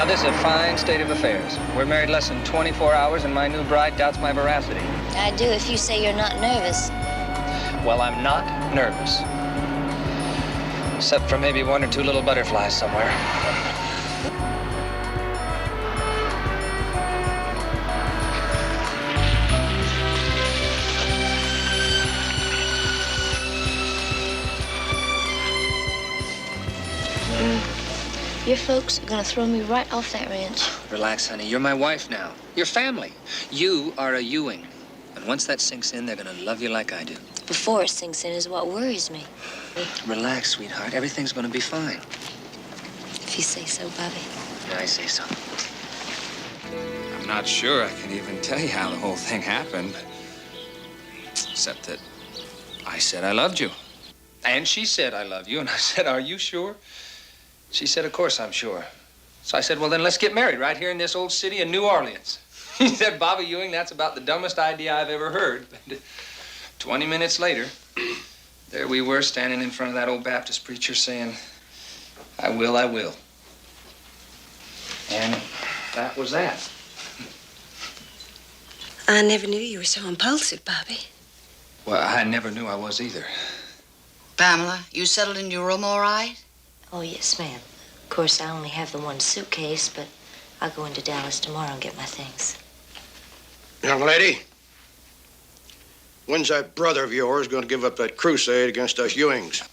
this is a fine state of affairs. We're married less than 24 hours, and my new bride doubts my veracity. I do if you say you're not nervous. Well, I'm not nervous. Except for maybe one or two little butterflies somewhere. Your folks are gonna throw me right off that ranch. Relax, honey. You're my wife now. You're family. You are a Ewing. And once that sinks in, they're gonna love you like I do. Before it sinks in is what worries me. Relax, sweetheart. Everything's gonna be fine. If you say so, Bobby. Yeah, I say so. I'm not sure I can even tell you how the whole thing happened. Except that I said I loved you. And she said, I love you. And I said, are you sure? She said, of course I'm sure. So I said, well, then let's get married right here in this old city in New Orleans. He said, Bobby Ewing, that's about the dumbest idea I've ever heard. 20 minutes later, there we were standing in front of that old Baptist preacher saying, I will, I will. And that was that. I never knew you were so impulsive, Bobby. Well, I never knew I was either. Pamela, you settled in your room all right? Oh, yes, ma'am. Of course, I only have the one suitcase, but I'll go into Dallas tomorrow and get my things. Young lady, when's that brother of yours going to give up that crusade against us Ewings?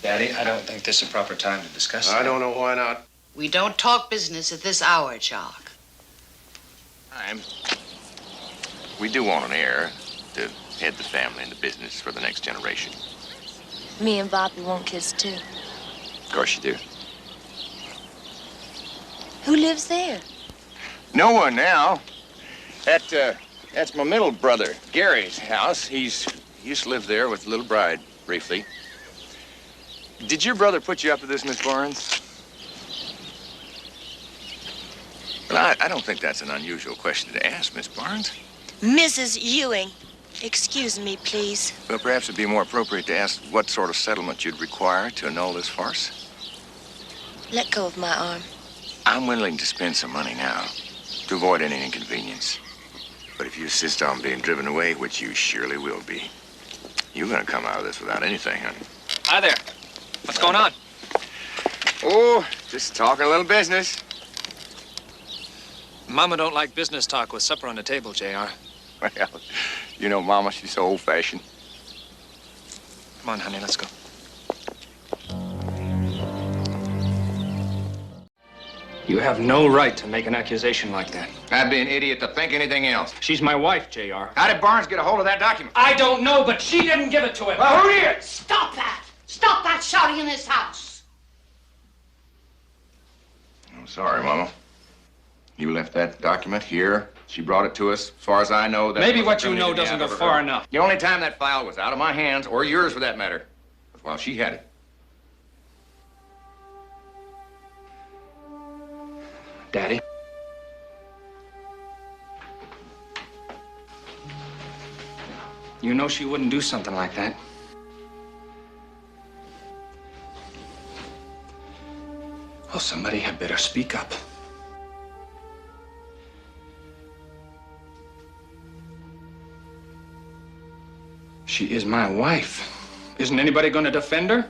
Daddy, I don't think this is a proper time to discuss I don't know why not. We don't talk business at this hour, Jock. We do want an heir to head the family and the business for the next generation. Me and Bobby want kids, too. Of course you do. Who lives there? No one now. That's my middle brother, Gary's house. He used to live there with the little bride, briefly. Did your brother put you up to this, Miss Barnes? Well, I don't think that's an unusual question to ask, Miss Barnes. Mrs. Ewing, excuse me, please. Well, perhaps it'd be more appropriate to ask what sort of settlement you'd require to annul this farce. Let go of my arm. I'm willing to spend some money now to avoid any inconvenience. But if you insist on being driven away, which you surely will be, you're gonna come out of this without anything, honey. Hi there. What's going on? Oh, just talking a little business. Mama don't like business talk with supper on the table, J.R. Well, you know, Mama, she's so old-fashioned. Come on, honey, let's go. You have no right to make an accusation like that. I'd be an idiot to think anything else. She's my wife, J.R. How did Barnes get a hold of that document? I don't know, but she didn't give it to him. Well, who did? Stop that! Stop that shouting in this house! I'm sorry, Mama. You left that document here. She brought it to us. As far as I know, that Maybe was what you know anything doesn't I've go ever far heard. enough. The only time that file was out of my hands, or yours for that matter, was while she had it. Daddy? You know she wouldn't do something like that. Well, somebody had better speak up. She is my wife. Isn't anybody going to defend her?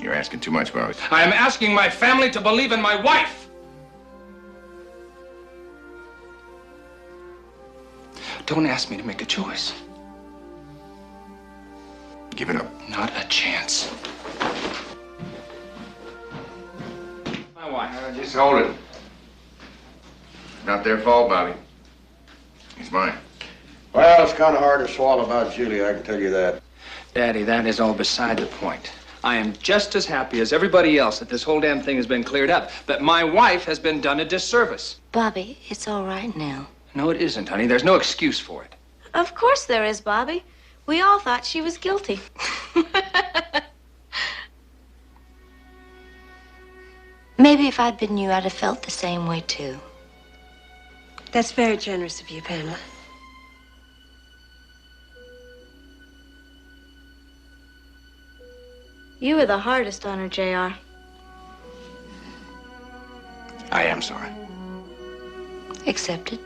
You're asking too much, Bobby. I am asking my family to believe in my wife. Don't ask me to make a choice. Give it up. Not a chance. My wife. Just hold it. Not their fault, Bobby. It's mine. Well, it's kind of hard to swallow about Julie, I can tell you that. Daddy, that is all beside the point. I am just as happy as everybody else that this whole damn thing has been cleared up. But my wife has been done a disservice. Bobby, it's all right now. No, it isn't, honey. There's no excuse for it. Of course there is, Bobby. We all thought she was guilty. Maybe if I'd been you, I'd have felt the same way, too. That's very generous of you, Pamela. You were the hardest on her, J.R. I am sorry. Accepted.